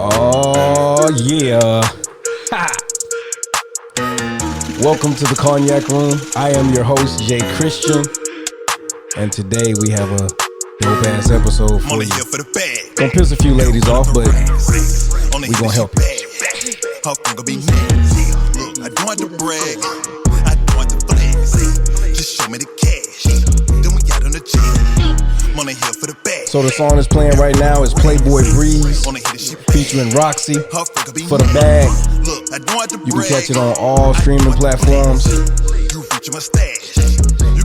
Oh, yeah. Ha. Welcome to the Cognac Room. I am your host, Jay Christian. And today we have a dope-ass episode for you. Gonna piss a few ladies off, but we gonna help you. I don't want to brag. I don't want to flex. Just show me the cash. Then we got on the check. Money here for the bag. So the song that's playing right now is Playboy Breeze featuring Roxy for the bag. You can catch it on all streaming platforms.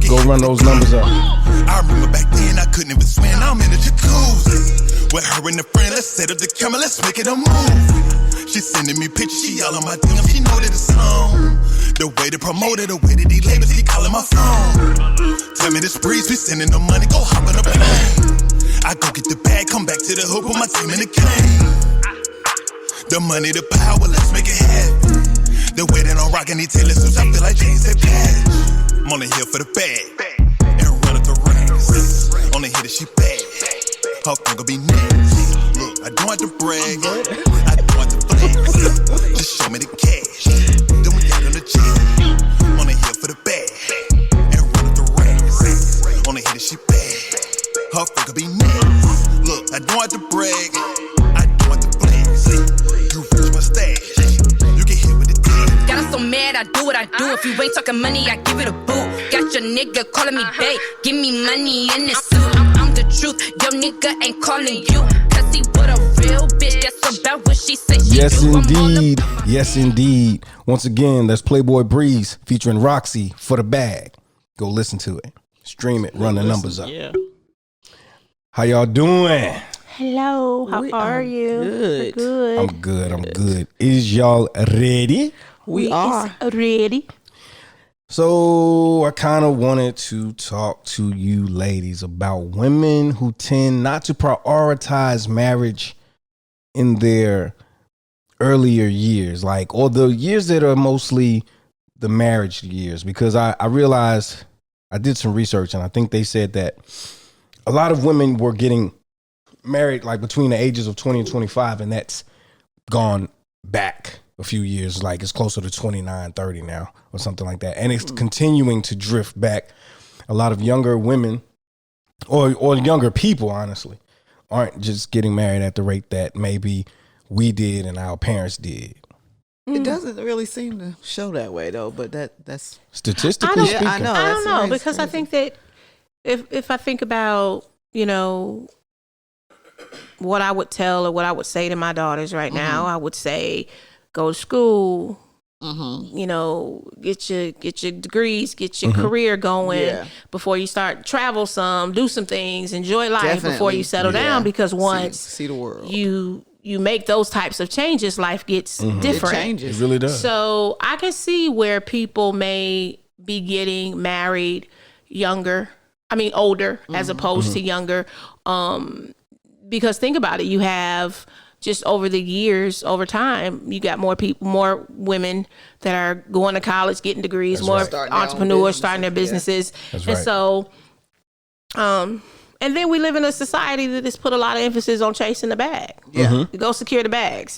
Go run those numbers up. I remember back then I couldn't even swim. I'm in the jacuzzi with her and a friend. Let's set up the camera. Let's make it a move. She sending me pictures, she all on my DM, she know that it's on. The way to promote it, the way that these labels, he calling my phone. Tell me this breeze, we sending the money, go hop on the plane. I go get the bag, come back to the hood, put my team in the game. The money, the power, let's make it happen. The way that I'm rocking these Taylor suits, I feel like James said cash. I'm only here for the bag, and run up the ranks. Only here that she bad, her finger be next. Look, I don't want to brag, I don't want to flex. Just show me the cash, then we got on the check. Only here for the bag, and run up the ranks. Only here that she bad, her finger be next. Look, I don't want to brag, I don't want to flex. You reach my stash, you can hit with the dick. Got her so mad, I do what I do. If you ain't talking money, I give it a boot. Got your nigga calling me babe, give me money in the suit. I'm the truth, your nigga ain't calling you. Cause he with a real bitch, that's about what she said. Yes, indeed. Yes, indeed. Once again, that's Playboy Breeze featuring Roxy for the bag. Go listen to it. Stream it. Run the numbers up. Yeah. How y'all doing? Hello, how are you? Good. Good. I'm good. I'm good. Is y'all ready? We are. ready. So I kind of wanted to talk to you ladies about women who tend not to prioritize marriage in their earlier years, or the years that are mostly the marriage years, because I realized I did some research and I think they said that a lot of women were getting married between the ages of 20 and 25, and that's gone back a few years, it's closer to 29, 30 now or something like that. And it's continuing to drift back. A lot of younger women or younger people, honestly, aren't just getting married at the rate that maybe we did and our parents did. It doesn't really seem to show that way though, but that's statistically speaking. I know. I don't know, crazy. because I think that if I think about, what I would tell or what I would say to my daughters right now, I would say, go to school, get your degrees, get your career going before you start travel some, do some things, enjoy life before you settle down, because once see the world. You make those types of changes, life gets different. It changes. It really does. So I can see where people may be getting married older as opposed to younger. Because think about it, you have just over the years, over time, you got more women that are going to college, getting degrees, That's more right. entrepreneurs starting their businesses. That's and right. so, and then we live in a society that has put a lot of emphasis on chasing the bag. Yeah. Go secure the bag,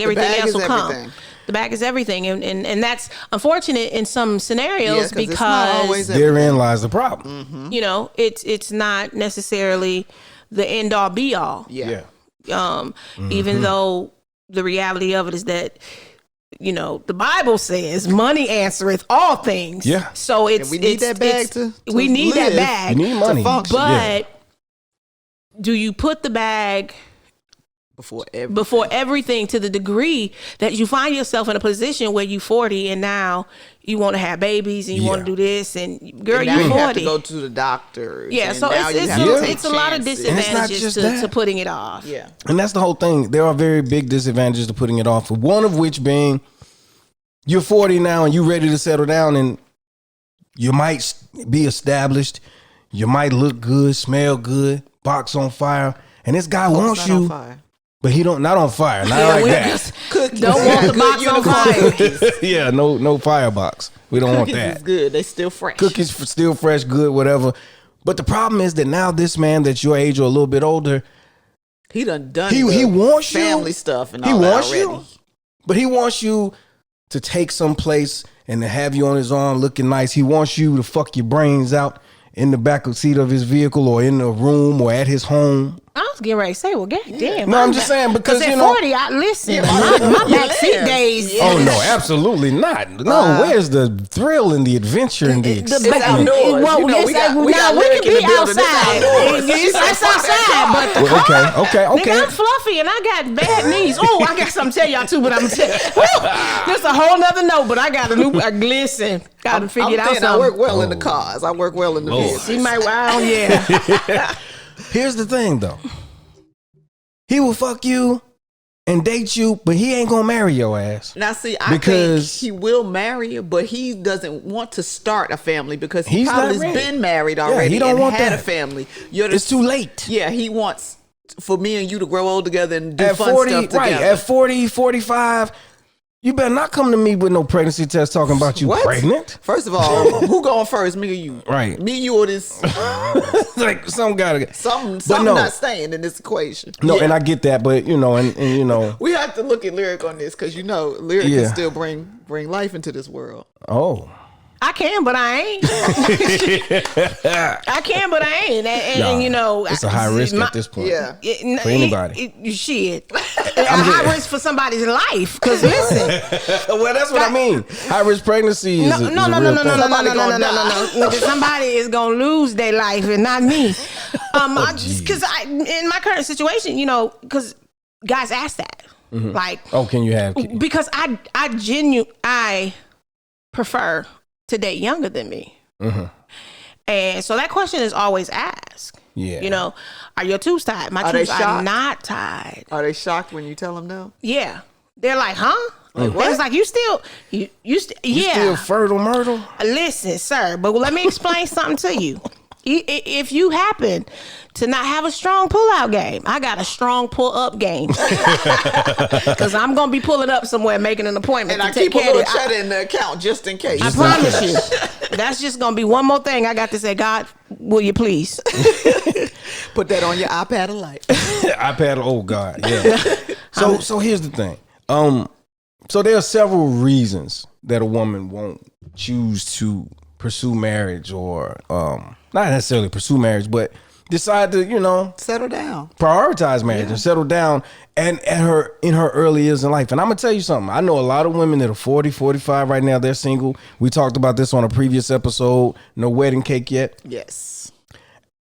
everything bag else is will come. everything. The bag is everything. And that's unfortunate in some scenarios Yeah, 'cause it's not always because, Therein lies the problem. it's not necessarily the end all be all. Yeah. Even though the reality of it is that, the Bible says money answereth all things. Yeah. So it's, we need that bag to we need live. that bag. You need money. function. But do you put the bag before everything to the degree that you find yourself in a position where you 40 and now you want to have babies and you want to do this and girl, and now you 40. have to go to the doctor. Yeah, and so now you have to take it's a lot of chances. disadvantages just to putting it off. Yeah. And that's the whole thing. There are very big disadvantages to putting it off. One of which being you're 40 now and you're ready to settle down, and you might be established. You might look good, smell good, box on fire. And this guy wants you, but he not on fire. Not like that. Don't want the box on fire. Yeah, no firebox. We don't want Cookies that. is good. They still fresh. Cookies still fresh, good, whatever. But the problem is that now this man that's your age or a little bit older, He done he wants family you, stuff and he all wants that already. you, but he wants you to take someplace and to have you on his arm looking nice. He wants you to fuck your brains out in the back of seat of his vehicle or in the room or at his home. I was getting ready to say, well, goddamn. No, I'm just saying because at you know 40, my backseat days. Oh no, absolutely not. No, where's the thrill and the adventure and the excitement? outdoors. Well, You know, yes, we got we lyric can in be the building. It's outside. outdoors. It's outside, but the Well, car, okay. nigga, I'm fluffy and I got bad knees. Oh, I got something to tell y'all too, but I'm telling this a whole nother note. But I got a new listen. Got to figure it out. I work well in the cars. I work well in the vehicles. She might. Wow, yeah. Here's the thing, though. He will fuck you and date you, but he ain't gonna marry your ass. Now, see, I think he will marry you, but he doesn't want to start a family because he He's probably not has ready. been married already he don't and want had that. a family. It's too late. Yeah, he wants for me and you to grow old together and do At fun 40, stuff together. right? At 40, 45, you better not come to me with no pregnancy test talking about you What? pregnant. First of all, who going first, me or you? Right. Me, you, or this? Like some gotta Something no. not staying in this equation. No, Yeah. and I get that, but you know, and you know, We have to look at Lyric on this because you know Lyric Yeah. can still bring life into this world. oh. I can, but I ain't. I can, but I ain't. And you know, It's a high risk at this point. Yeah. For anybody. Shit. A high risk for somebody's life. Because listen. Well, that's what I mean. High risk pregnancy is No, a real thing. Nigga, somebody is gonna lose their life and not me. Because in my current situation, you know, because guys ask that, like, Oh, can you have kids? because I prefer to date younger than me, and so that question is always asked. Yeah. You know, are your tubes tied? My Are they tubes are shocked? not tied. Are they shocked when you tell them no? Yeah, they're like, huh? Like, what? it's like you still, yeah. Still fertile myrtle? Listen, sir, but let me explain something to you. If you happen to not have a strong pull-out game, I got a strong pull-up game. Because I'm going to be pulling up somewhere, making an appointment And to I take keep a care of little it. cheddar in the account just in case. I promise you. That's just going to be one more thing I got to say. God, will you please? Put that on your iPad of life. iPad, oh God, yeah. So here's the thing. So there are several reasons that a woman won't choose to pursue marriage or not necessarily pursue marriage, but decide to, you know, Settle down. prioritize marriage and settle down and in her early years in life. And I'm gonna tell you something. I know a lot of women that are 40, 45 right now. They're single. We talked about this on a previous episode. No wedding cake yet. Yes.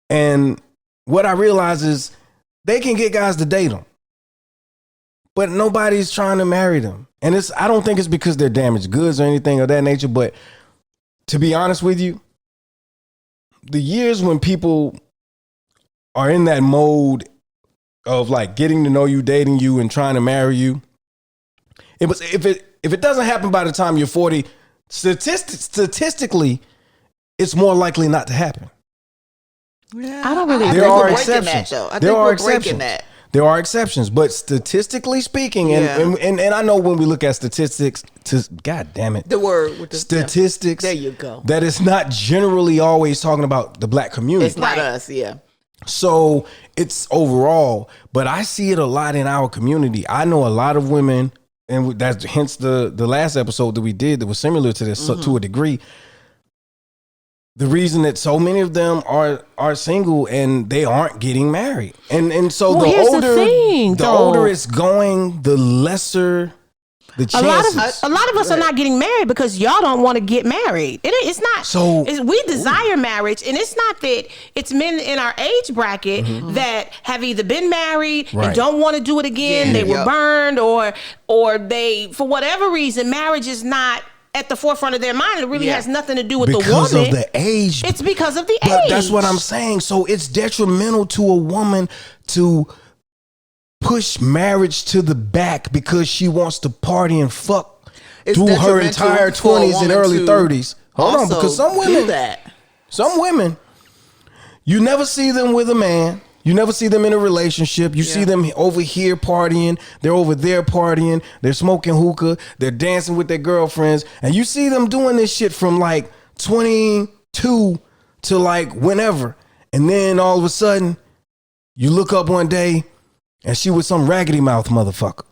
And what I realize is they can get guys to date them, but nobody's trying to marry them. And I don't think it's because they're damaged goods or anything of that nature. But to be honest with you, the years when people are in that mode of like getting to know you, dating you, and trying to marry you, if it doesn't happen by the time you're 40, statistically, it's more likely not to happen. Yeah. I don't really- There think are we're breaking exceptions. That, though. I There think are we're exceptions. breaking that. There are exceptions, but statistically speaking, and I know when we look at statistics, God damn it, The word with the statistics. There you go. That it's not generally always talking about the black community. It's not us, yeah. So it's overall, but I see it a lot in our community. I know a lot of women, and that's hence the last episode that we did that was similar to this to a degree. The reason that so many of them are single and they aren't getting married, and so Well, here's the thing, the though. older it's going, the lesser the chances. A lot of us are not getting married because y'all don't want to get married. It's not. So- we desire marriage, and it's not that it's men in our age bracket that have either been married Right. and don't want to do it again. Yeah. They were Yep. burned, or they, for whatever reason, marriage is not at the forefront of their mind. It really Yeah. has nothing to do with because the woman. of the age. It's because of the But age. that's what I'm saying. So it's detrimental to a woman to push marriage to the back because she wants to party and fuck It's through her detrimental entire for a 20s and woman early to 30s. Hold on, also because some do women, that. you never see them with a man. You never see them in a relationship. You see them over here partying. They're over there partying. They're smoking hookah. They're dancing with their girlfriends. And you see them doing this shit from like 22 to like whenever. And then all of a sudden, you look up one day And she was some raggedy mouth motherfucker.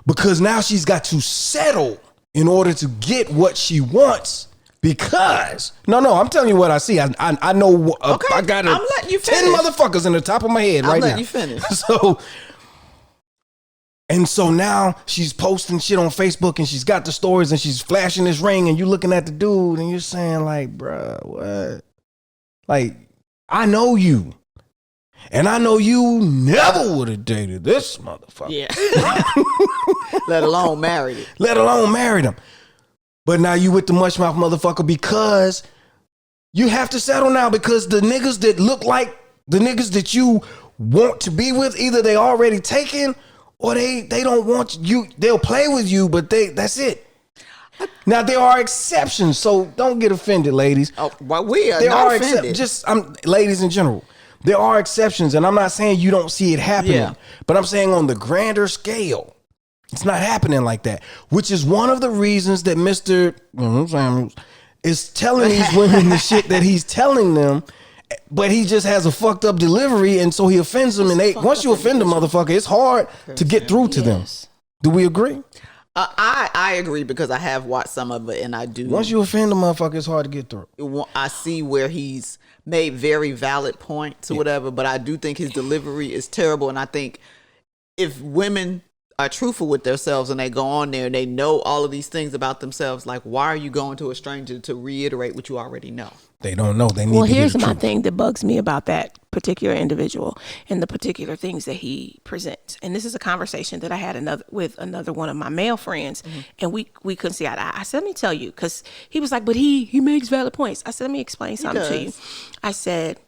Because now she's got to settle in order to get what she wants. Because I'm telling you what I see. I know. Okay, I got I'm letting you 10 finish. motherfuckers in the top of my head right now. I'm letting you finish. So now she's posting shit on Facebook and she's got the stories and she's flashing this ring and you looking at the dude and you're saying like, bruh, what? Like, I know you. And I know you never would have dated this motherfucker. Yeah. Let alone married it. Let alone married him. But now you with the mush mouth motherfucker because you have to settle now because the niggas that look like the niggas that you want to be with, either they already taken or they don't want you. They'll play with you, but that's it. Now there are exceptions, so don't get offended, ladies. Oh, well, we are there not are offended. Ladies in general. There are exceptions, and I'm not saying you don't see it happening, but I'm saying on the grander scale, it's not happening like that, which is one of the reasons that Mr. Samuels is telling these women the shit that he's telling them, but he just has a fucked up delivery, and so he offends them, and once you offend a motherfucker, it's hard to get through to them. Do we agree? I agree because I have watched some of it, and I do. Once you offend a motherfucker, it's hard to get through. I see where he's made very valid points or whatever, but I do think his delivery is terrible, and I think if women are truthful with themselves and they go on there and they know all of these things about themselves, like, why are you going to a stranger to reiterate what you already know? They don't know. They need to hear here's the my truth. thing that bugs me about that particular individual and the particular things that he presents. And this is a conversation that I had with another one of my male friends, and we couldn't see eye to eye. I said, let me tell you, because he was like, but he makes valid points. I said, let me explain something to you. I said,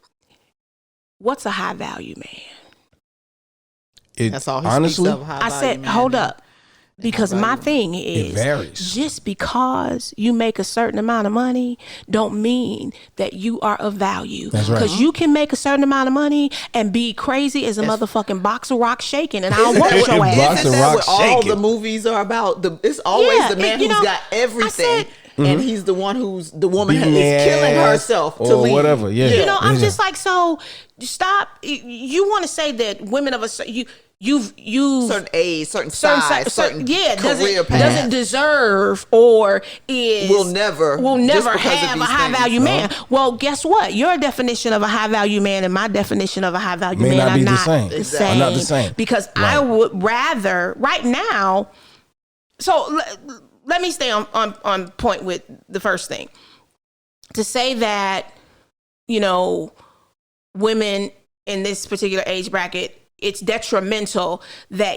what's a high value man? That's all he honestly, speaks of. I said, hold up. Because my thing is, varies. Just because you make a certain amount of money don't mean that you are of value. That's right. Because you can make a certain amount of money and be crazy as a motherfucking box of rock shaking, and I don't want your ass. Box of Isn't that rock what all shaking. the movies are about? It's always the man who's got everything. And he's the one who's the woman Beating is their killing ass herself to or leave. whatever. Yeah. You know, I'm just like, so stop. You want to say that women of a you've certain age, certain size, certain career path doesn't deserve or will never have a high value man. Well, guess what? Your definition of a high value man and my definition of a high value man are not the same. Not the same. Because I would rather right now. So let me stay on point with the first thing. To say that, you know, women in this particular age bracket, it's detrimental that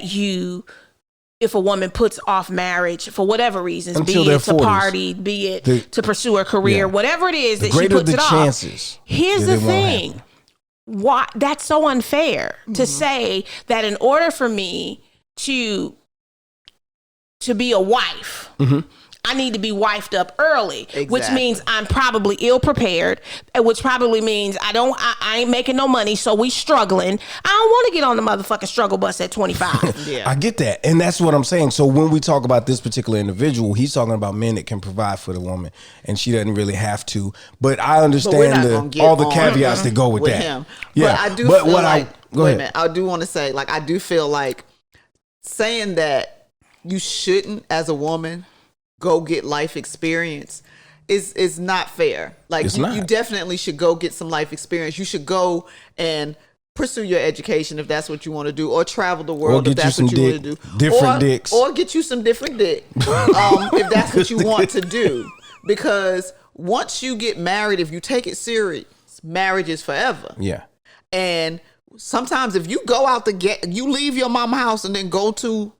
if a woman puts off marriage for whatever reasons, until be it to 40s. Party, be it to pursue a career, whatever it is that she puts it off. Here's the thing. Why that's so unfair to say that in order for me to be a wife, I need to be wifed up early, which means I'm probably ill prepared, which probably means I ain't making no money, so we struggling. I don't want to get on the motherfucking struggle bus at 25. I get that. And that's what I'm saying. So when we talk about this particular individual, he's talking about men that can provide for the woman and she doesn't really have to. But I understand all the caveats that go with that. Him. Yeah. But I do feel like, go ahead. I do want to say, like, I do feel like saying that you shouldn't, as a woman, go get life experience is not fair. Like, you definitely should go get some life experience. You should go and pursue your education if that's what you want to do, or travel the world if that's what you want to do. Different dicks. Or get you some different dick if that's what you want to do. Because once you get married, if you take it serious, marriage is forever. Yeah. And sometimes if you go out you leave your mama house and then go to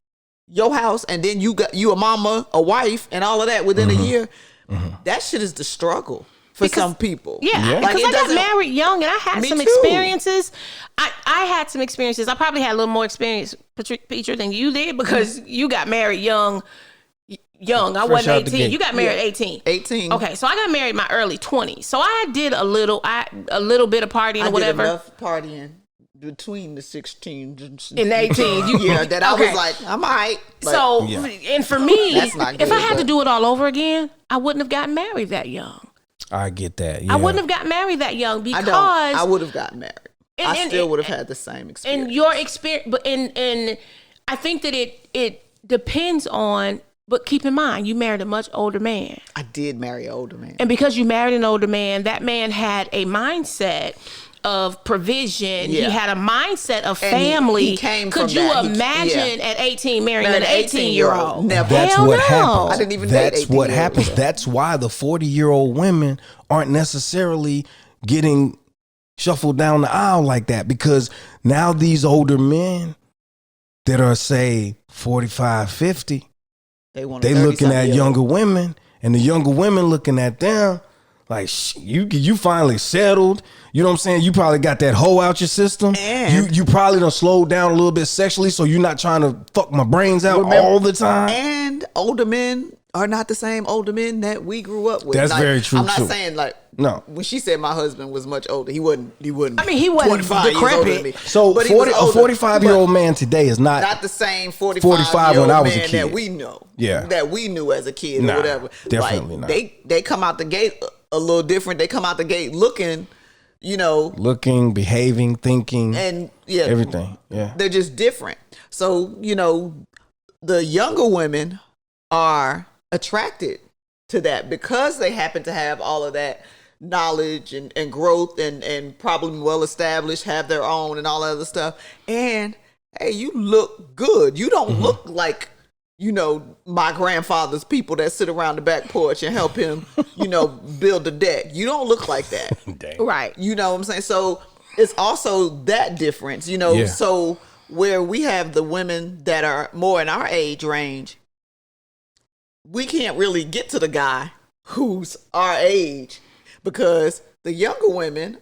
your house, and then you a mama, a wife, and all of that within a year, that shit is the struggle for some people. Yeah. Like, because I got married young and I had some experiences. I had some experiences. I probably had a little more experience, Petra, than you did, because you got married young. I wasn't 18. You got married 18. 18. Okay, so I got married in my early 20s. So I did a little bit of partying or whatever. I did enough partying between the 16 and 18. That I was like, I'm all right. So, and for me, if I had to do it all over again, I wouldn't have gotten married that young. I get that. Yeah. I wouldn't have gotten married that young because I would have gotten married. I still would have had the same experience. And your experience, but and I think that it depends on. But keep in mind, you married a much older man. I did marry an older man, and because you married an older man, that man had a mindset of provision. Yeah. He had a mindset of family. He came Could from you that. Imagine at 18 marrying an 18-year-old? Never. That's what happens. I didn't even That's what happens. That's why the 40-year-old women aren't necessarily getting shuffled down the aisle like that, because now these older men that are, say, 45, 50, they looking at younger women, and the younger women looking at them like, you finally settled. You know what I'm saying? You probably got that hoe out your system. And you probably done slowed down a little bit sexually, so you're not trying to fuck my brains out all the time. And older men are not the same older men that we grew up with. That's very true. I'm not saying no. When she said my husband was much older, he wasn't. I mean, he wasn't decrepit. So a 45-year-old man today is not the same 45-year-old man that we know. Yeah, that we knew as a kid or whatever. Definitely not. They come out the gate a little different. They come out the gate looking, behaving, thinking, and everything. Yeah, they're just different. So the younger women are attracted to that because they happen to have all of that knowledge and growth and probably well established, have their own and all that other stuff. And hey, you look good. You don't look like my grandfather's people that sit around the back porch and help him build the deck. You don't look like that. Right. You know what I'm saying? So it's also that difference, So where we have the women that are more in our age range, we can't really get to the guy who's our age because the younger women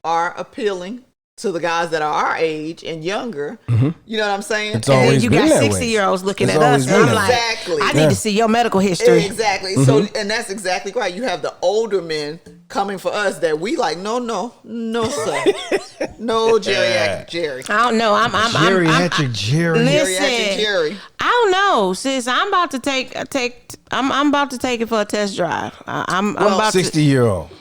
are appealing to the guys that are our age and younger. Mm-hmm. You know what I'm saying? It's always and you been got that 60-year-olds looking at us. And I'm like, I need to see your medical history. Exactly. Mm-hmm. So, and that's exactly right. You have the older men coming for us that we like, no, sir. No geriatric Jerry. I don't know. Geriatric Jerry. Listen, geriatric Jerry. I don't know, sis. I'm about to take it for a test drive. I'm about 60-year-old.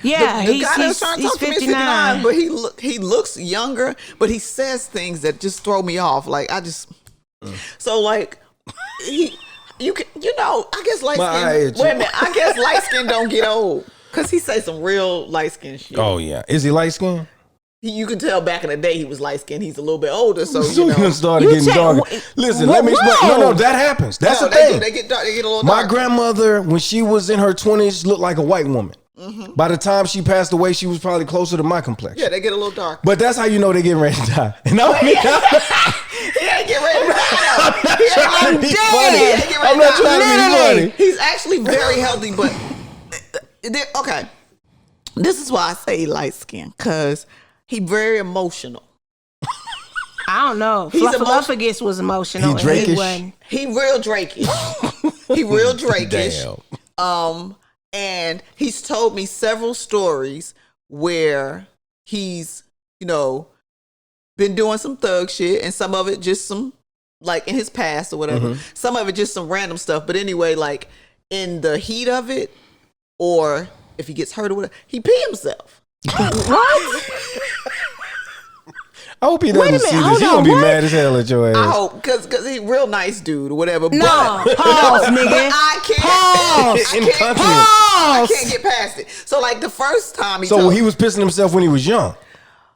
Yeah, the guy that's trying to talk to me is 59, but he looks younger, but he says things that just throw me off. Like so like I guess light skin. Wait a minute, I guess light skin don't get old because he say some real light skin shit. Oh yeah, is he light skin? You can tell back in the day he was light skinned. He's a little bit older, so he started getting darker. Listen, let me explain. No, that happens. That's the thing. They get dark. They get a little. My grandmother, when she was in her 20s, looked like a white woman. Mm-hmm. By the time she passed away, she was probably closer to my complexion. Yeah, they get a little dark. But that's how you know they getting ready to die. And he ain't getting ready to die. I'm not trying to be funny. I'm not trying to be funny. He's actually very healthy, but okay. This is why I say light skin, because he's very emotional. I don't know. Fluffagus was emotional. He Drake-ish. He real Drake-ish. He real Drake-ish. Damn. And he's told me several stories where he's, been doing some thug shit, and some of it just some, like in his past or whatever. Mm-hmm. Some of it just some random stuff. But anyway, like in the heat of it, or if he gets hurt or whatever, he pee himself. What? I hope he doesn't see this. He's going to be mad as hell at your ass. I hope, because he's a real nice dude or whatever. No, pause, nigga. But I can't. I can't get past it. So, like, the first time he was pissing himself when he was young?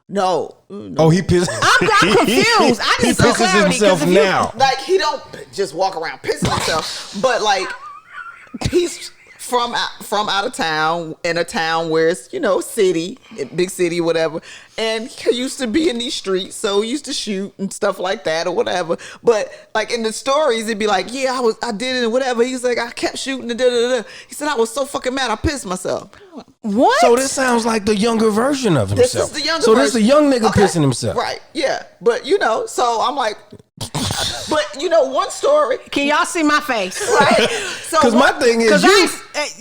No. Oh, he pissed. I'm confused. I need some clarity. He pisses himself now. Like, he don't just walk around pissing himself. But, like, he's from out of town, in a town where it's, city, big city, whatever. And he used to be in these streets, so he used to shoot and stuff like that or whatever. But like in the stories, it'd be like, yeah, I did it and whatever. He's like, I kept shooting and da-da-da. He said, I was so fucking mad, I pissed myself. What? So this sounds like the younger version of himself. This is the younger version. So this is a young nigga pissing himself. Right, yeah. But, so I'm like, but one story. Can y'all see my face? Right. Because my thing is,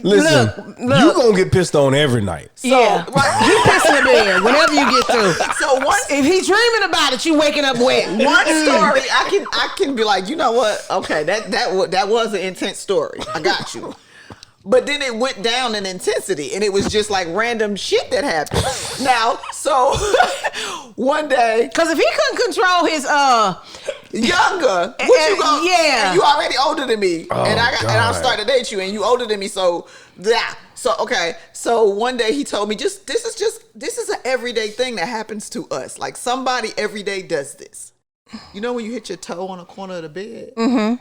listen, you gonna get pissed on every night. So, yeah, right. You pissing in the bed whenever you get through. So if he's dreaming about it, you waking up wet. One story, I can be like, you know what? Okay, that was an intense story. I got you. But then it went down in intensity, and it was just like random shit that happened. Now, so one day, because if he couldn't control his younger, you already older than me, and I'm starting to date you, and you older than me, so yeah. So okay, so one day he told me, this is an everyday thing that happens to us. Like somebody every day does this. You know when you hit your toe on a corner of the bed? Mm-hmm.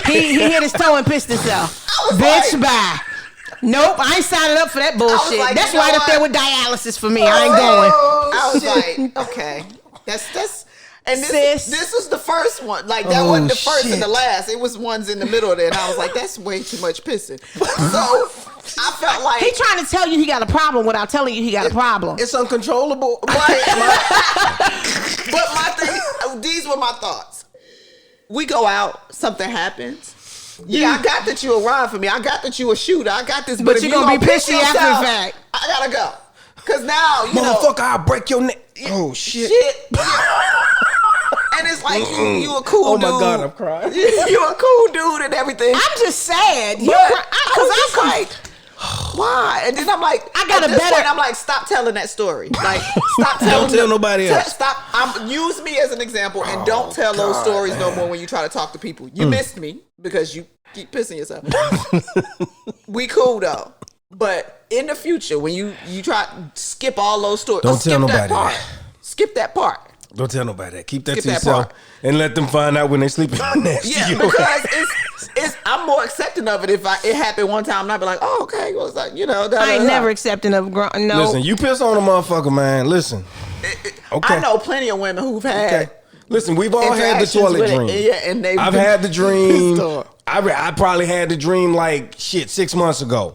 he hit his toe and pissed himself. Bitch, bye. Nope, I ain't signing up for that bullshit. Like, that's right up there with dialysis for me. I ain't going. I was like, okay, that's. And this was the first one. Like that wasn't the first and the last. It was ones in the middle there, and I was like, that's way too much pissing. So I felt like he trying to tell you he got a problem without telling you he got a problem. It's uncontrollable. But my thing, these were my thoughts. We go out, something happens. Yeah, I got that you a ride for me. I got that you a shooter. I got this, but if you're gonna be pissy after the fact. I gotta go. Cause now, motherfucker, I'll break your neck. Oh shit. And it's like you a cool dude. Oh my God, I'm crying. You a cool dude and everything. I'm just sad. Because I'm like, why? And then I'm like, I got a better. Point, I'm like, stop telling that story. Like, stop telling. Don't tell nobody else. Stop. Use me as an example and don't tell those stories no more when you try to talk to people. You missed me because you keep pissing yourself. We cool though, but in the future when you try skip all those stories, don't tell nobody that. Skip that part. Don't tell nobody that. Keep that to yourself and let them find out when they sleep next to you. Because it's I'm more accepting of it if it happened one time and I'd be like, oh, okay, well, it's like, I ain't never accepting of no. Listen, you piss on a motherfucker, man. Listen. Okay. I know plenty of women who've had. Okay. Listen, we've all had the toilet dream. And I've had the dream. I probably had the dream like 6 months ago.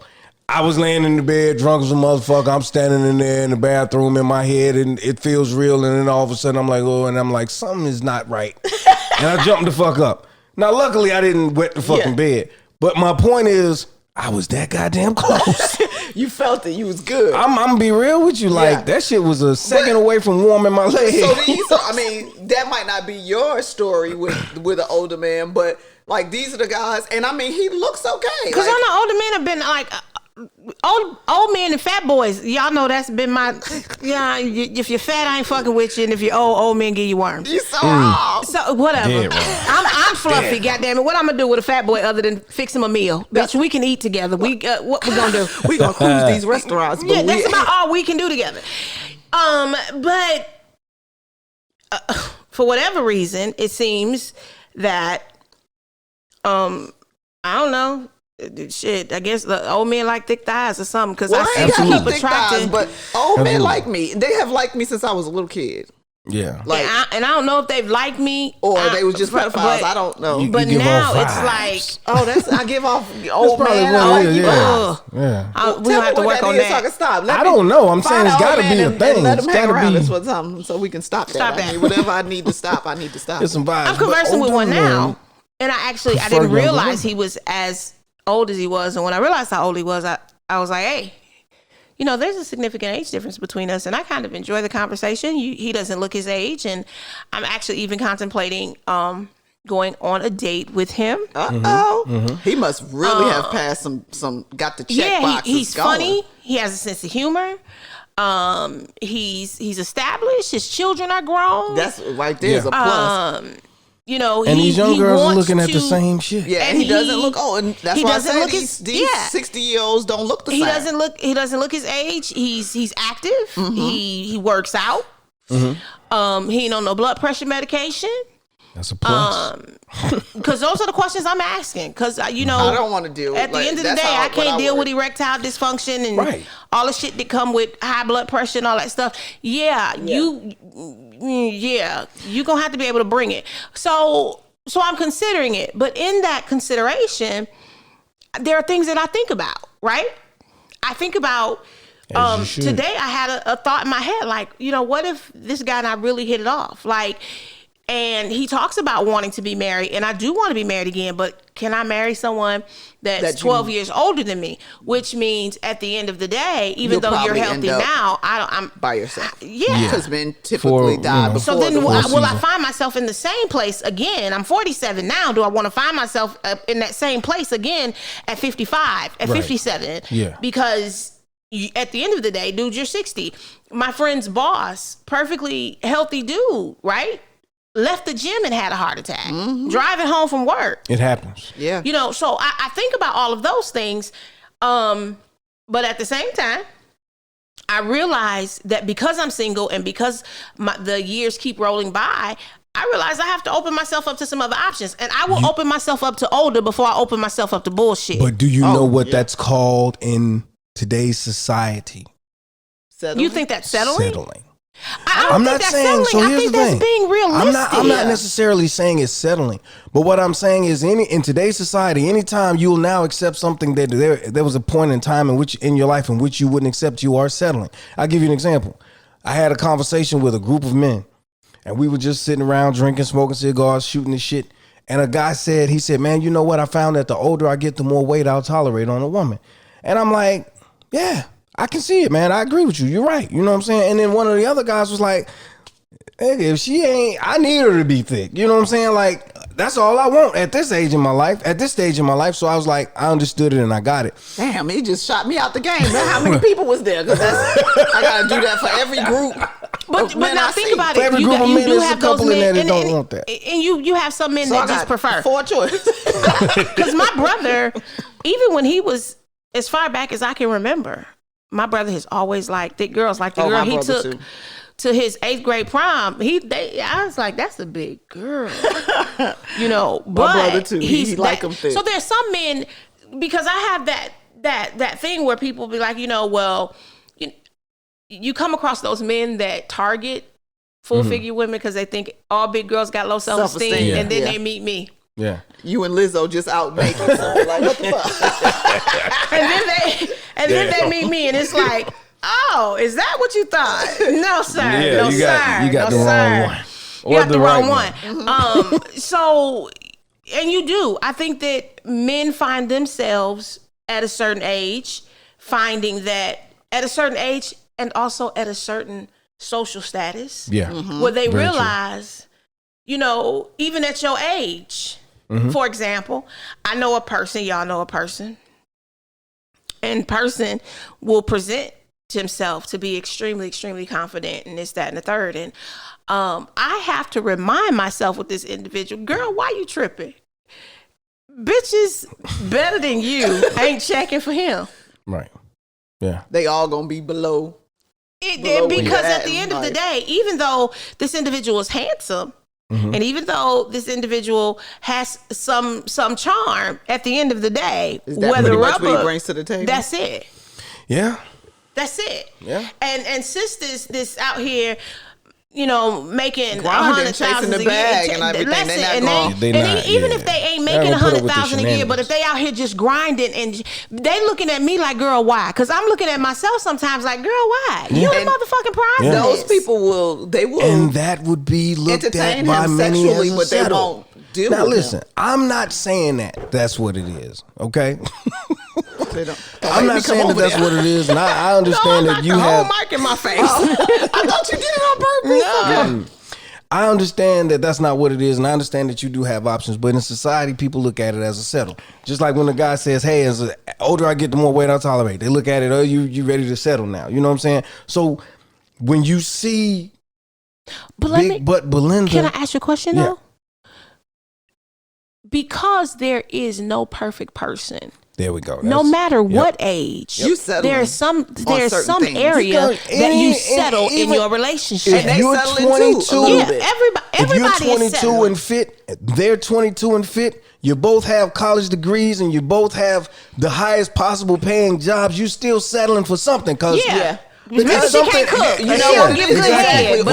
I was laying in the bed, drunk as a motherfucker. I'm standing in there in the bathroom in my head, and it feels real. And then all of a sudden, I'm like, oh, and I'm like, something is not right. And I jumped the fuck up. Now, luckily, I didn't wet the fucking bed. But my point is, I was that goddamn close. You felt it. You was good. I'm gonna be real with you. Like, that shit was a second away from warming my leg. So I mean, that might not be your story with an older man, but like these are the guys. And I mean, he looks okay. Because I know older men have been like... Old men and fat boys, y'all know that's been my if you're fat, I ain't fucking with you, and if you're old men give you worms. You so wrong. So whatever. I'm fluffy, goddamn it. What I'm gonna do with a fat boy other than fix him a meal? Bitch, we can eat together. What we gonna do? We gonna cruise these restaurants. Yeah, that's about all we can do together. But for whatever reason, it seems that I don't know. Shit, I guess the old men like thick thighs or something. Because I seem to keep attracting. But old men like me. They have liked me since I was a little kid. Yeah. Like, and I don't know if they've liked me or they was just pedophiles. I don't know. But now it's like, I give off old man. I like you. Yeah. We don't have to work on that. So I can stop. I don't know. I'm saying it's got to be a thing. Let them hang around us for something so we can stop that. I mean, whatever I need to stop, I need to stop. There's some vibes. I'm conversing with one now, and I didn't realize he was as old as he was, and when I realized how old he was, I was like, hey, there's a significant age difference between us, and I kind of enjoy the conversation. He doesn't look his age, and I'm actually even contemplating going on a date with him. He must really have passed some got the check boxes. He's funny. He has a sense of humor. He's established. His children are grown. That's right there's a plus. And these young girls are looking at the same shit. Yeah, and he doesn't look old. And that's why I say these 60-year-olds don't look the same. He doesn't look his age. He's active. Mm-hmm. He works out. Mm-hmm. He ain't on no blood pressure medication. That's a plus. Because those are the questions I'm asking. Because I don't want to deal with. At the end of the day, I can't deal with erectile dysfunction and all the shit that come with high blood pressure and all that stuff. You're gonna have to be able to bring it. So I'm considering it. But in that consideration, there are things that I think about, right? I think about today I had a thought in my head, like, what if this guy and I really hit it off? Like, And he talks about wanting to be married, and I do want to be married again, but can I marry someone that's 12 years older than me? Which means at the end of the day, even though you're healthy now, I'm by yourself. Yeah. Because men typically die before. So then will I find myself in the same place again? I'm 47 now. Do I want to find myself in that same place again at 55, at 57? Yeah. Because at the end of the day, dude, you're 60. My friend's boss, perfectly healthy dude, right? Left the gym and had a heart attack. Driving home from work. It happens. Yeah. You know, so I think about all of those things. But at the same time, I realize that because I'm single and because the years keep rolling by, I realize I have to open myself up to some other options. And I will open myself up to older before I open myself up to bullshit. But do you know what that's called in today's society? Settling? You think that's settling? Settling. I'm not saying. So here's the thing. That's being realistic. I'm not necessarily saying it's settling, but what I'm saying is, in today's society, anytime you will now accept something that there was a point in time in your life in which you wouldn't accept, you are settling. I'll give you an example. I had a conversation with a group of men, and we were just sitting around drinking, smoking cigars, shooting the shit. And a guy said, man, you know what? I found that the older I get, the more weight I'll tolerate on a woman. And I'm like, yeah. I can see it, man. I agree with you. You're right. You know what I'm saying? And then one of the other guys was like, hey, if she ain't, I need her to be thick. You know what I'm saying? Like, that's all I want at this stage in my life. So I was like, I understood it and I got it. Damn, he just shot me out the game, man. How many people was there? Because I got to do that for every group. But now think about it. Every group of men, there's a couple in there that don't want that. And you have some men that just prefer. 4 choices. Because my brother, even when he was as far back as I can remember, my brother has always liked thick girls. Like the girl he took to his 8th grade prom, I was like, that's a big girl. You know, but my brother too. He like them thick. So there's some men, because I have that thing where people be like, you know, well, you come across those men that target full figure women because they think all big girls got low self-esteem, and then they meet me. Yeah, you and Lizzo just out making something like, what the fuck? and then they meet me, and it's like, oh, is that what you thought? No, sir. Yeah, no, sir. You got the wrong one. You got the wrong one. So, and you do. I think that men find themselves at a certain age, finding that at a certain age, and also at a certain social status, where they realize, you know, even at your age. For example, I know a person, y'all know a person, and person will present himself to be extremely, extremely confident and this, that, and the third. And I have to remind myself with this individual, girl, why you tripping? Bitches better than you ain't checking for him. Right. Yeah. They all gonna be below. Because at the end of the day, even though this individual is handsome, and even though this individual has some charm, at the end of the day, whether what he brings to the table, that's it. Yeah, that's it. Yeah, and sisters, this out here, you know, making $100,000 chasing the bag and everything. Even if they ain't making $100,000 a year, but if they out here just grinding and they looking at me like, girl, why? Because I'm looking at myself sometimes like, girl, why? You the motherfucking prize. Those people will, and that would be looked at by many as a but they won't deal now with listen, them. I'm not saying that's what it is, okay? I'm not saying that's what it is, and I understand that you have a mark in my face. I thought you did it on purpose. No. I understand that that's not what it is, and I understand that you do have options, but in society, people look at it as a settle. Just like when the guy says, hey, as the older I get, the more weight I tolerate. They look at it, oh, you ready to settle now. You know what I'm saying? So when you see Big Butt Belinda. Can I ask you a question, though? Because there is no perfect person. There we go. No matter what age, you settle. There's some area that you settle in your relationship. If you're 22, everybody if you're 22 and fit, they're 22 and fit. You both have college degrees and you both have the highest possible paying jobs. You still settling for something, because because she can't cook. You know, give good head.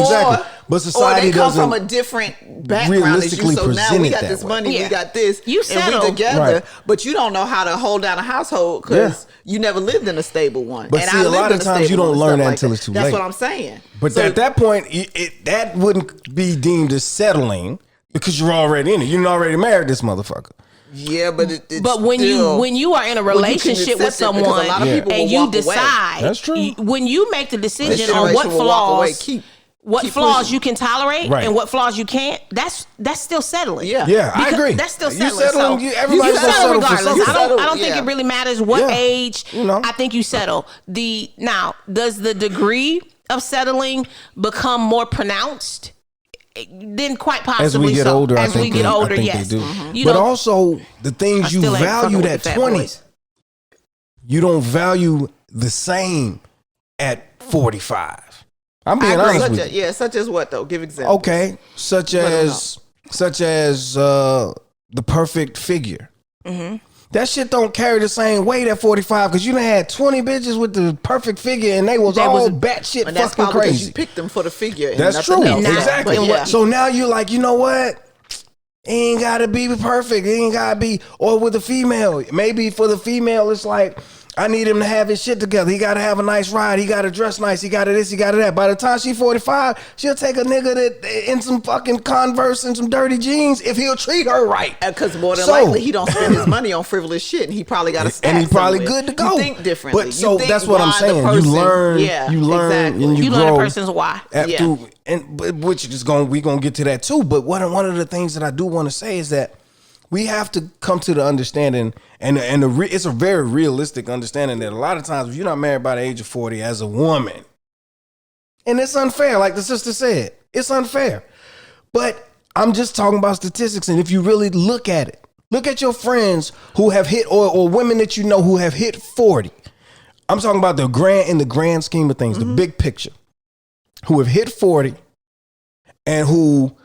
But society or they come doesn't from a different background as you. So now we got this money, we got this, you settle. and we together. Right. But you don't know how to hold down a household because you never lived in a stable one. But and see, I a lot of times you don't learn that until it's too late. That's what I'm saying. But so, at that point, that wouldn't be deemed as settling because you're already in it. You're already married this motherfucker. Yeah, but but when you are in a relationship with someone and you decide, that's true. When you make the decision on what flaws you can tolerate and what flaws you can't, that's still settling. Yeah, I agree. That's still settling. Settling, everybody's you settle regardless. I don't think yeah. it really matters what age. You know. I think you settle. Now, does the degree of settling become more pronounced? Then quite possibly as we get older, as we get older, yes. They do. Mm-hmm. But also the things you valued at 20, you don't value the same at 45. I'm being honest with you. Yeah, such as what though? Give examples. Okay, such as the perfect figure. Mm-hmm. That shit don't carry the same weight at 45 because you done had 20 bitches with the perfect figure and they was all batshit fucking crazy. You picked them for the figure. And that's true. Else. Exactly. Yeah. So now you're like, you know what? It ain't gotta be perfect. It ain't gotta be. Or with the female, maybe for the female, it's like, I need him to have his shit together. He gotta have a nice ride. He gotta dress nice. He gotta this. He gotta that. By the time she's 45, she'll take a nigga that in some fucking Converse and some dirty jeans if he'll treat her right. Because more than likely he don't spend his money on frivolous shit, and he probably got a stash. And he probably somewhere. good to go. You think differently. But so that's what I'm saying. You learn. Exactly. And you grow. learn a person's why. Which is we gonna get to that too. But one of the things that I do want to say is that we have to come to the understanding, and it's a very realistic understanding that a lot of times if you're not married by the age of 40 as a woman, and it's unfair, like the sister said, it's unfair. But I'm just talking about statistics, and if you really look at it, look at your friends who have hit, or women that you know who have hit 40. I'm talking about the grand scheme of things, the big picture, who have hit 40 and who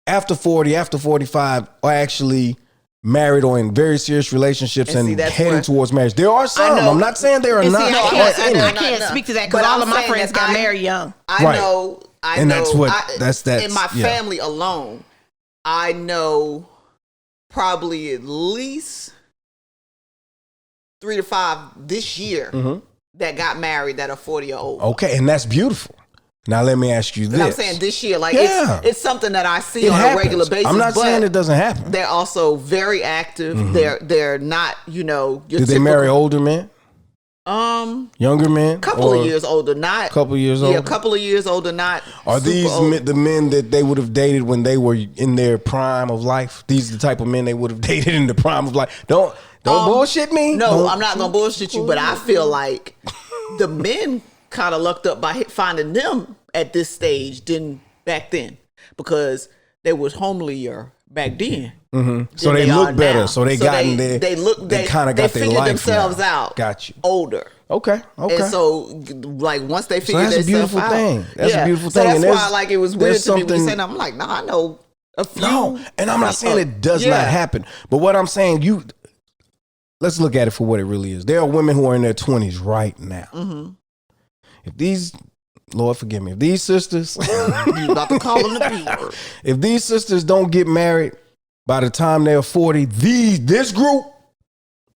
after 40, after 45 are actually married or in very serious relationships and heading towards marriage. There are some. I'm not saying there are not. I can't speak to that because all of my friends got married young. I know. That's in my family alone, I know probably at least 3 to 5 this year that got married that are 40 or older. Okay, and that's beautiful. Now let me ask you this. And I'm saying this year, like it's something that I see on a regular basis. I'm not saying it doesn't happen. They're also very active. They're not, Did they marry older men? Younger men? Couple of years older, not couple years older. Yeah, a couple of years older, not. Are these the men that they would have dated when they were in their prime of life? These are the type of men they would have dated in the prime of life. Don't bullshit me. No, I'm not gonna bullshit you, but I feel like the men kind of lucked up by finding them at this stage than back then because they was homelier back then. So they look better. Now. So they got in there. They kind of got their life themselves now. out. Got you. Older. Okay. And so, like, once they figured themselves out, that's a beautiful thing. That's why, like, it was weird to me when you said, I'm like, I know a few. No, and I'm not saying it does not happen, but what I'm saying, let's look at it for what it really is. There are women who are in their 20s right now. If these, Lord forgive me, if these sisters, you about to call them the B word. If these sisters don't get married by the time they're 40, this group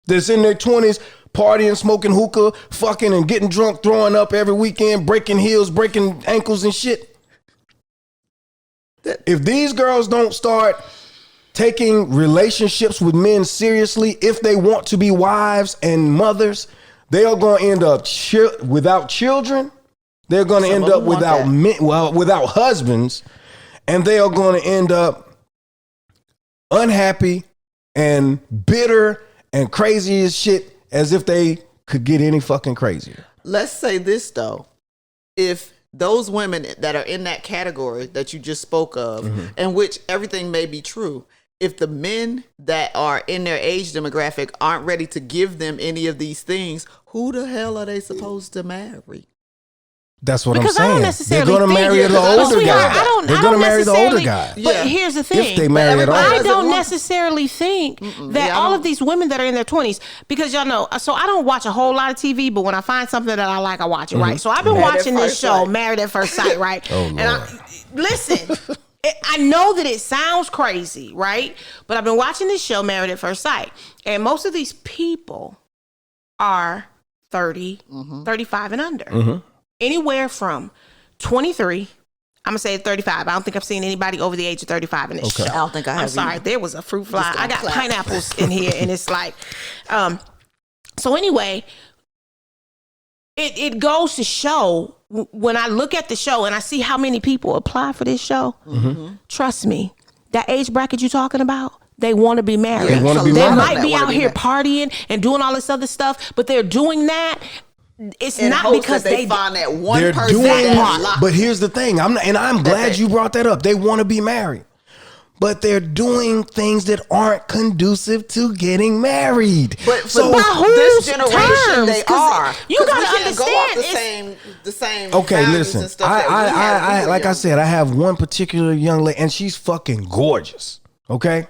that's in their 20s, partying, smoking hookah, fucking and getting drunk, throwing up every weekend, breaking heels, breaking ankles and shit. If these girls don't start taking relationships with men seriously, if they want to be wives and mothers, they are going to end up without children. They're going to end up without men, without husbands, and they are going to end up unhappy and bitter and crazy as shit, as if they could get any fucking crazier. Let's say this though, if those women that are in that category that you just spoke of, and which everything may be true, if the men that are in their age demographic aren't ready to give them any of these things, who the hell are they supposed to marry? That's what because I'm saying. They're going to marry the older guy. They're going to marry the older guy. But here's the thing. If they marry at all. I don't necessarily think that all of these women that are in their 20s, because y'all know, so I don't watch a whole lot of TV, but when I find something that I like, I watch it, right? So I've been watching this show, Married at First Sight, right? Oh, Lord. listen. I know that it sounds crazy, right? But I've been watching this show, Married at First Sight, and most of these people are 30, 35 and under. Anywhere from 23, I'm going to say 35. I don't think I've seen anybody over the age of 35 in this show. I don't think I have. I'm sorry. There was a fruit fly. I got pineapples in here, and it's like... so anyway, it goes to show, when I look at the show and I see how many people apply for this show, trust me, that age bracket you're talking about, they want to be married. They want to be They married. might be out here partying and doing all this other stuff, but they're doing that. It's not because they find that one they're person doing that's it. But here's the thing, I'm glad you brought that up. They want to be married, but they're doing things that aren't conducive to getting married. But so this generation, they are. You gotta understand go off the same. Okay, values listen. and stuff that Like I said, I have one particular young lady, and she's fucking gorgeous. Okay,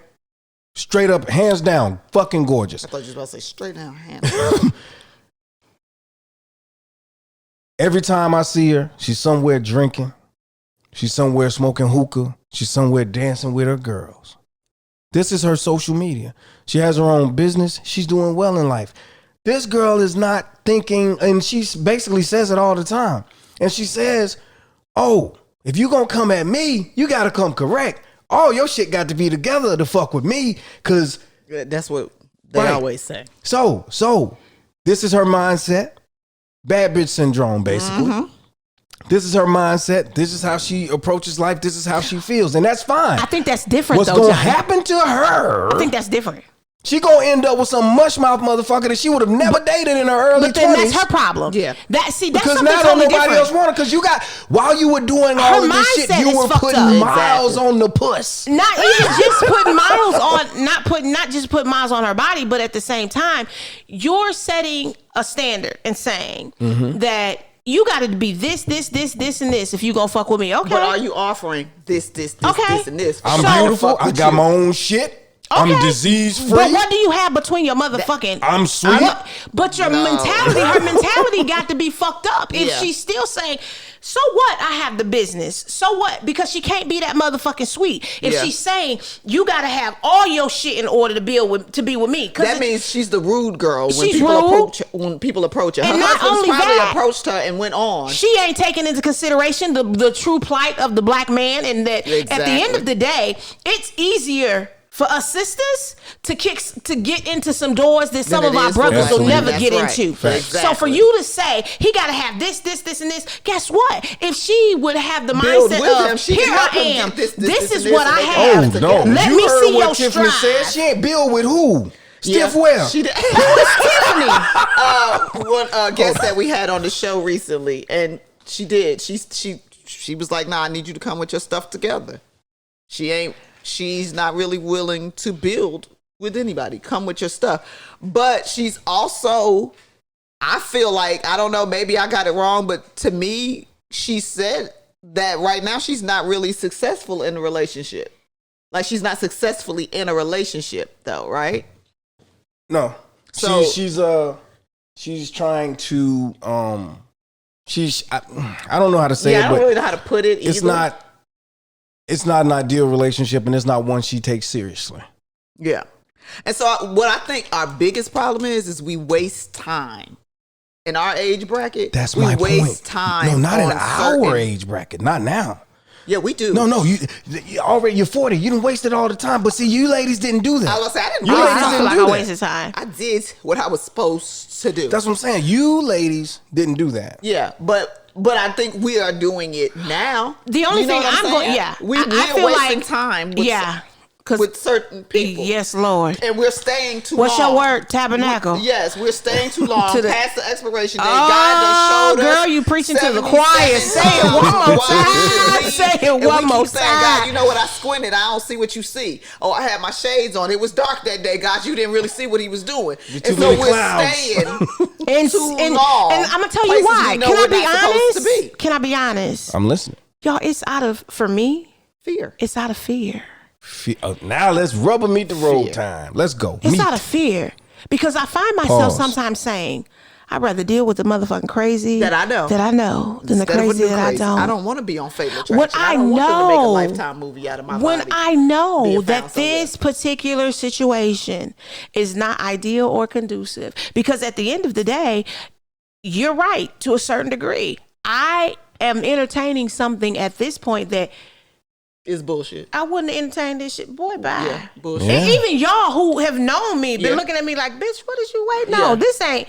straight up, hands down, fucking gorgeous. I thought you was about to say straight down, hands down. Every time I see her, she's somewhere drinking. She's somewhere smoking hookah. She's somewhere dancing with her girls. This is her social media. She has her own business. She's doing well in life. This girl is not thinking, and she basically says it all the time. And she says, oh, if you gonna come at me, you gotta come correct. All your shit got to be together to fuck with me, because... That's what they always say. So, this is her mindset. Bad bitch syndrome, basically. This is her mindset. This is how she approaches life. This is how she feels. And that's fine. I think that's different, What's going to happen to her? I think that's different. She going to end up with some mushmouth motherfucker that she would have never dated in her early 20s. But then that's her problem. Yeah. That's because something now totally nobody different. else want it, because you got, while you were doing all of this shit, you were putting miles on the puss. Not even just putting miles on, not just putting miles on her body, but at the same time, you're setting a standard and saying that you got to be this, and this if you gonna fuck with me. Okay. But are you offering this, this, and this? I'm beautiful. I got my own shit. Okay. I'm disease free. But what do you have between your motherfucking... I'm sweet. But your mentality, her mentality got to be fucked up. If she's still saying, so what, I have the business. So what? Because she can't be that motherfucking sweet. If she's saying, you got to have all your shit in order to be with me. That means she's the rude girl when people approach her. And her not only probably that, approached her and went on. She ain't taking into consideration the true plight of the black man, and that at the end of the day, it's easier for us sisters to get into some doors that some of our brothers will never get into. Exactly. So for you to say he got to have this, and this, guess what? If she would have the mindset of here I am, this is what I have. Oh no! Let me see your Tiffany stride. She ain't build with who? Stiff well. She did. Tiffany. One guest that we had on the show recently, and she did. She was like, "Nah, I need you to come with your stuff together." She's not really willing to build with anybody. Come with your stuff. But she's also, I feel like, I don't know, maybe I got it wrong, but to me, she said that right now she's not really successful in a relationship. Like, she's not successfully in a relationship, though, right? No. So she's trying to I don't know how to say it, I don't really know how to put it either. It's not an ideal relationship, and it's not one she takes seriously. Yeah. And so what I think our biggest problem is we waste time. In our age bracket, that's my point. We waste time. No, not in our age bracket. Not now. Yeah, we do. No, you already, you're 40. You done wasted all the time. But see, you ladies didn't do that. I was say, I didn't you ladies I didn't like do I that. wasted time. I did what I was supposed to do. That's what I'm saying. You ladies didn't do that. Yeah, but I think we are doing it now. The only thing I'm going, we're feel wasting like, time. With with certain people. Yes, Lord. And we're staying too long. What's your word? Tabernacle. Yes, we're staying too long past the expiration date. Oh, God done showed us. Girl, you preaching to the choir. Say it one more time. Say it one more time. God, you know what? I squinted. I don't see what you see. Oh, I had my shades on. It was dark that day. God, you didn't really see what he was doing. And so we're staying too long. And I'm going to tell you why. Can I be honest? Can I be honest? I'm listening. Y'all, it's out of, for me, fear. It's out of fear. Now let's rubber meet the road time. Let's go. It's out of fear. Because I find myself sometimes saying, I'd rather deal with the motherfucking crazy that I know than the crazy that I don't. I don't want to be on Fatal Attraction. When I don't know, want them to make a Lifetime movie out of my when body. I know that somewhere. this particular situation is not ideal or conducive, because at the end of the day, you're right to a certain degree. I am entertaining something at this point that is bullshit. I wouldn't entertain this shit. Boy, bye. Yeah, bullshit. And even y'all who have known me been looking at me like, bitch, what is you waiting on? This ain't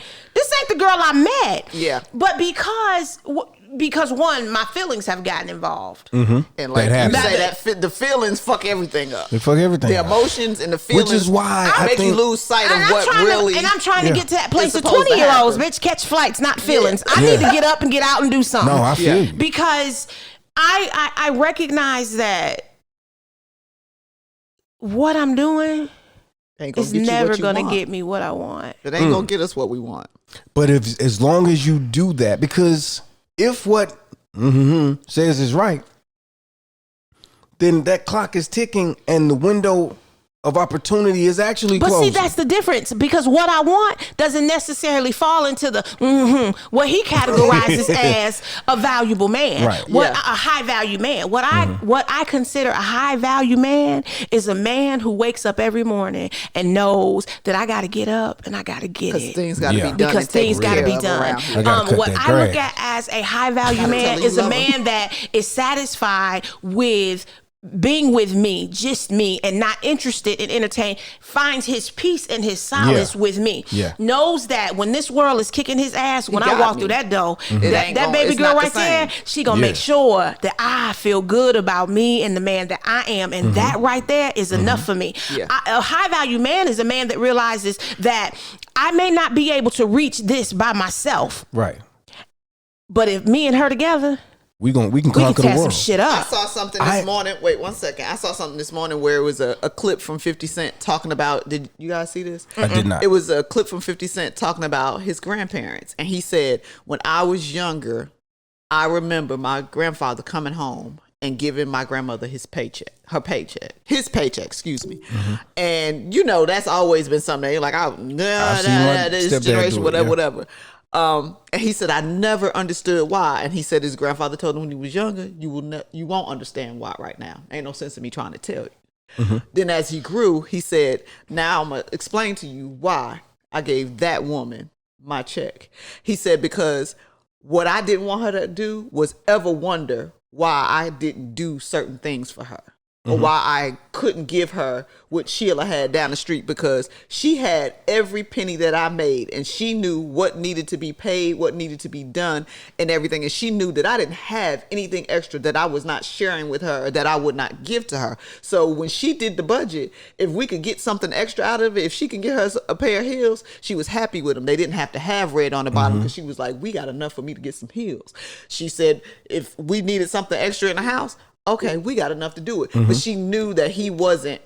the girl I met. Yeah. But because one, my feelings have gotten involved. Mm-hmm. And like you say, that the feelings fuck everything up. They fuck everything the up. emotions and the feelings. Which is why I make think, you lose sight of what really. And I'm trying to get to that place of supposed to 20-year-olds, happen. bitch, catch flights, not feelings. I need to get up and get out and do something. No, I feel you. Because I recognize that what I'm doing is never going to get me what I want. It ain't going to get us what we want. But as long as you do that, because if what says is right, then that clock is ticking and the window of opportunity is actually closing. But see, that's the difference, because what I want doesn't necessarily fall into the what he categorizes as a valuable man, right? A high value man. What I consider a high value man is a man who wakes up every morning and knows that I got to get up and I got to get it. Things got to be done. Because things got to be done. What I look at as a high value man is a man that is satisfied with being with me, just me, and not interested in entertain, finds his peace and his solace with me. Knows that when this world is kicking his ass, when I walk through that door, that baby girl right there, she gonna make sure that I feel good about me and the man that I am, and that right there is enough for me. A high value man is a man that realizes that I may not be able to reach this by myself, right? But if me and her together, we can conquer the world. Some shit up. I saw something this morning. Wait 1 second. I saw something this morning where it was a clip from 50 Cent talking about. Did you guys see this? I did not. It was a clip from 50 Cent talking about his grandparents, and he said, "When I was younger, I remember my grandfather coming home and giving my grandmother his paycheck, excuse me." And you know that's always been something that you're like, this generation, whatever. And he said, I never understood why. And he said his grandfather told him when he was younger, you won't understand why right now. Ain't no sense in me trying to tell you. Then as he grew, he said, now I'm going to explain to you why I gave that woman my check. He said, because what I didn't want her to do was ever wonder why I didn't do certain things for her. Or why I couldn't give her what Sheila had down the street, because she had every penny that I made, and she knew what needed to be paid, what needed to be done, and everything. And she knew that I didn't have anything extra that I was not sharing with her, or that I would not give to her. So when she did the budget, if we could get something extra out of it, if she can get her a pair of heels, she was happy with them. They didn't have to have red on the bottom, because she was like, we got enough for me to get some heels. She said, if we needed something extra in the house, okay, we got enough to do it. But she knew that he wasn't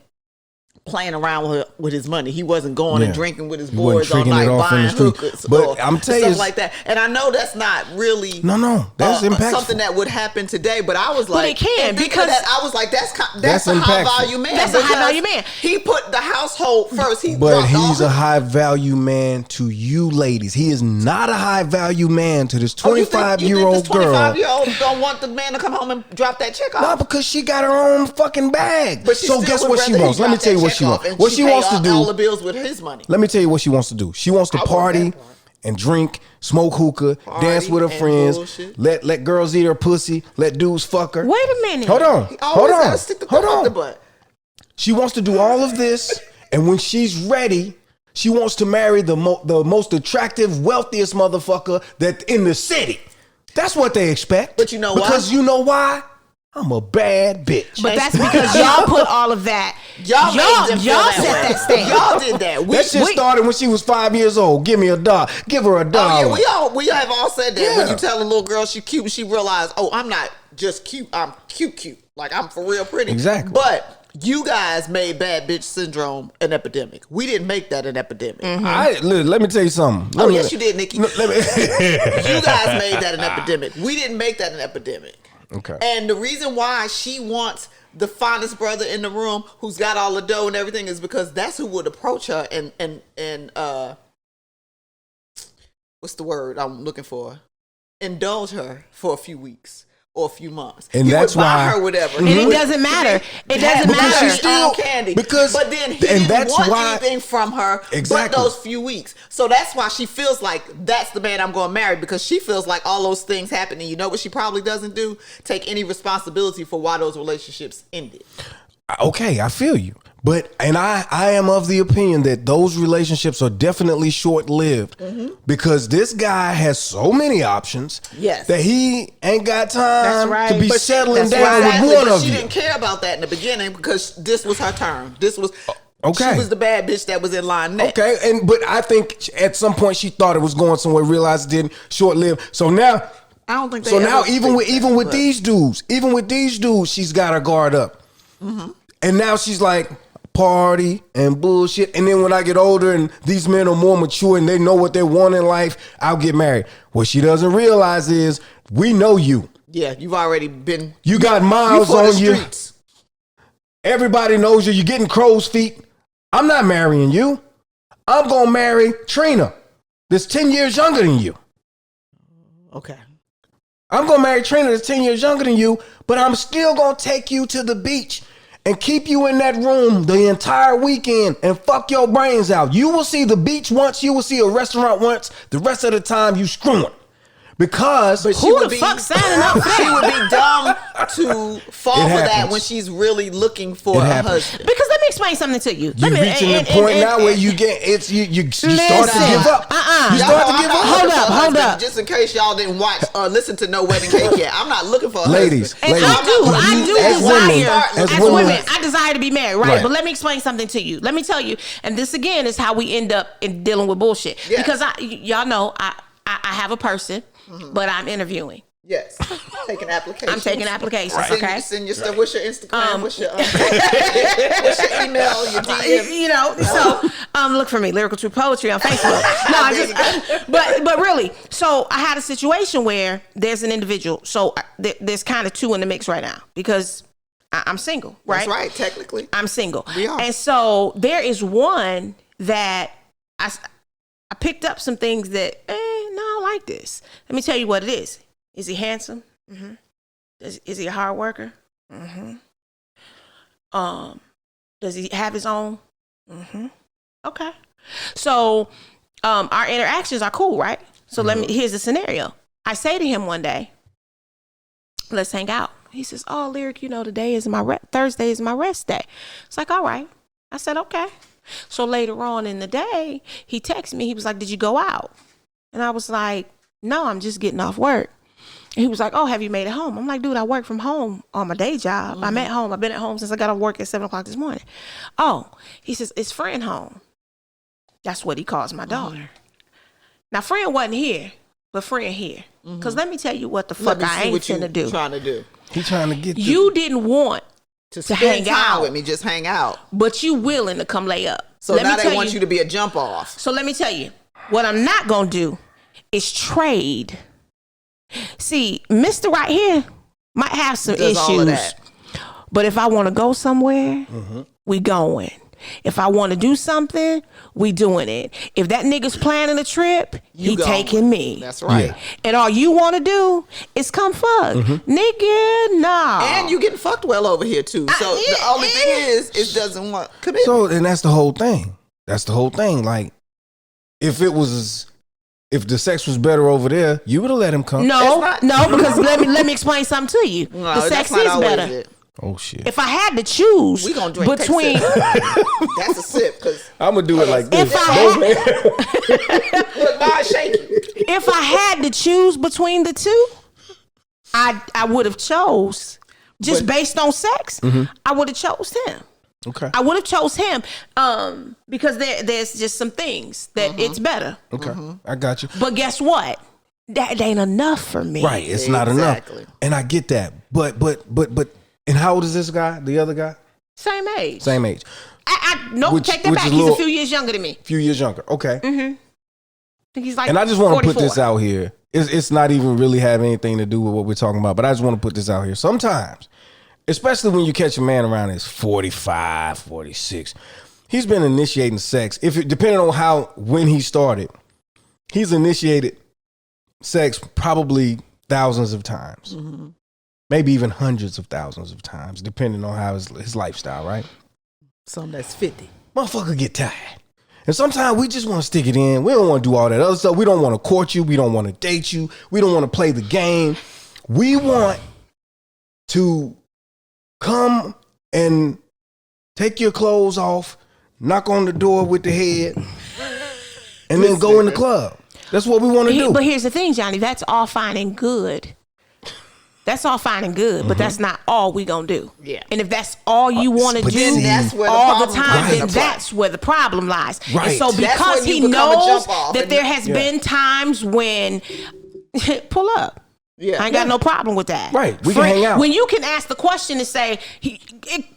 playing around with his money. He wasn't going and drinking with his boys all night, buying hookahs, but I'm telling you, stuff like that. And I know that's not really that's impactful. Something that would happen today. But I was like, but it can, because that, I was like, that's a high value man. That's a high value man. He put the household first. But he's a high value man to you ladies. He is not a high value man to this 25-year-old girl. 25-year-old don't want the man to come home and drop that check off. No, because she got her own fucking bag. But so guess what she wants? Let me tell you what she wants. What she wants to do. All the bills with his money. Let me tell you what she wants to do. She wants to party and drink, smoke hookah, dance with her friends, bullshit. let girls eat her pussy, let dudes fuck her. Wait a minute. Hold on. Butt. She wants to do all of this, and when she's ready, she wants to marry the most attractive, wealthiest motherfucker that in the city. That's what they expect. But you know why? Because you know why? I'm a bad bitch. But that's because y'all put all of that. Y'all set that standard. Y'all did that. That shit started when she was 5 years old. Give me a dog. Give her a dog. Oh yeah, we have all said that. When you tell a little girl she cute, she realized, oh, I'm not just cute. I'm cute. Like I'm for real pretty. Exactly. But you guys made bad bitch syndrome an epidemic. We didn't make that an epidemic. Let me tell you something. Yes, you did, Nikki. You guys made that an epidemic. We didn't make that an epidemic. Okay. And the reason why she wants the finest brother in the room who's got all the dough and everything is because that's who would approach her and what's the word I'm looking for? Indulge her for a few weeks or a few months. And that's would buy why her whatever. And it doesn't matter. It doesn't matter. She's still candy. But then he didn't want anything from her but those few weeks. So that's why she feels like that's the man I'm going to marry, because she feels like all those things happen. And you know what she probably doesn't do? Take any responsibility for why those relationships ended. Okay, I feel you. But, and I am of the opinion that those relationships are definitely short-lived because this guy has so many options that he ain't got time to be settling down with one of you. She didn't care about that in the beginning because this was her turn. This was... Okay. She was the bad bitch that was in line next. Okay, but I think at some point she thought it was going somewhere, realized it didn't, short-lived. So now... I don't think so now even with these dudes, she's got her guard up. And now she's like... party and bullshit, and then when I get older and these men are more mature and they know what they want in life, I'll get married. What she doesn't realize is we know you. Yeah, you've already been. You got miles on you. Everybody knows you. You're getting crow's feet. I'm not marrying you. I'm gonna marry Trina, that's 10 years younger than you. Okay. I'm gonna marry Trina, that's 10 years younger than you, but I'm still gonna take you to the beach and keep you in that room the entire weekend and fuck your brains out. You will see the beach once. You will see a restaurant once. The rest of the time, you screwing. Because who the fuck signing up? She would be dumb to fall for that when she's really looking for a husband. Because let me explain something to you. You're reaching the point now where you get it's you start to give up. You start to give up. Hold up. Just in case y'all didn't watch or listen to No Wedding Cake yet, I'm not looking for a ladies. husband. And I do desire as women. I desire to be married, right? But let me explain something to you. Let me tell you, and this again is how we end up in dealing with bullshit. Yes. Because y'all know I have a person. But I'm interviewing. Yes. Taking applications. I'm taking applications. Right. Okay. Send your stuff. What's your Instagram? What's your email? Your DM? You know. So look for me, Lyrical True Poetry on Facebook. No, I just. But really, so I had a situation where there's an individual. So there's kind of two in the mix right now because I'm single. Right. That's right. Technically, I'm single. We are. And so there is one that I picked up some things that, no, I don't like this. Let me tell you what it is. Is he handsome? Mm-hmm. Is he a hard worker? Mm-hmm. Does he have his own? Mm-hmm. Okay. So our interactions are cool, right? So here's the scenario. I say to him one day, let's hang out. He says, oh, Lyric, today is Thursday is my rest day. It's like, all right. I said, okay. So later on in the day, he texted me. He was like, did you go out? And I was like, no, I'm just getting off work. And he was like, oh, have you made it home? I'm like, dude, I work from home on my day job. I'm at home. I've been at home since I got off work at 7:00 this morning. Oh, he says, is friend home? That's what he calls my daughter. Now, friend wasn't here, but friend here. Because let me tell you what the fuck I ain't finna do. Trying to do. He trying to get you didn't want to spend hang out with me, just hang out. But you willing to come lay up. So now they want you to be a jump off. So let me tell you, what I'm not going to do is trade. See, Mr. right here might have some issues. But if I want to go somewhere, we going. If I want to do something, we doing it. If that nigga's planning a trip, he taking me. That's right. Yeah. And all you want to do is come fuck. Nigga, nah. And you getting fucked well over here too. So the only thing is, it doesn't want commitment. So, and that's the whole thing. Like, if the sex was better over there, you would have let him come. No, because let me explain something to you. No, the sex is better. It. Oh shit! If I had to choose, we gonna drink between that's a sip because I'm gonna do it like this. If I had to choose between the two, I would have chose based on sex. I would have chose him. Okay. I would have chose him because there's just some things that it's better. Okay. I got you. But guess what? That ain't enough for me. Right. It's not enough. And I get that. But and how old is this guy? The other guy? Same age. Take that back. He's a few years younger than me. Few years younger. Okay. I think he's like. And I just want to 44. put this out here. It's not even really have anything to do with what we're talking about, but I just want to put this out here. Sometimes, especially when you catch a man around his 45, 46, he's been initiating sex. Depending on when he started, he's initiated sex probably thousands of times, maybe even hundreds of thousands of times, depending on how his lifestyle, right? Some that's 50. Motherfucker get tired. And sometimes we just want to stick it in. We don't want to do all that other stuff. We don't want to court you. We don't want to date you. We don't want to play the game. We want to come and take your clothes off, knock on the door with the head, and then go in the club. That's what we want to do. But here's the thing, Johnny. That's all fine and good. That's all fine and good, but that's not all we gonna do. Yeah. And if that's all you want to do that's where all the time, then that's where the problem lies. Right. And so because he knows that there has been times when pull up. Yeah. I ain't got no problem with that. Right. We can hang out. When you can ask the question and say,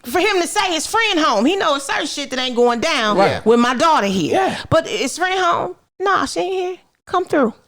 for him to say his friend home, he knows certain shit that ain't going down with my daughter here. Yeah. But is friend home? Nah, she ain't here. Come through.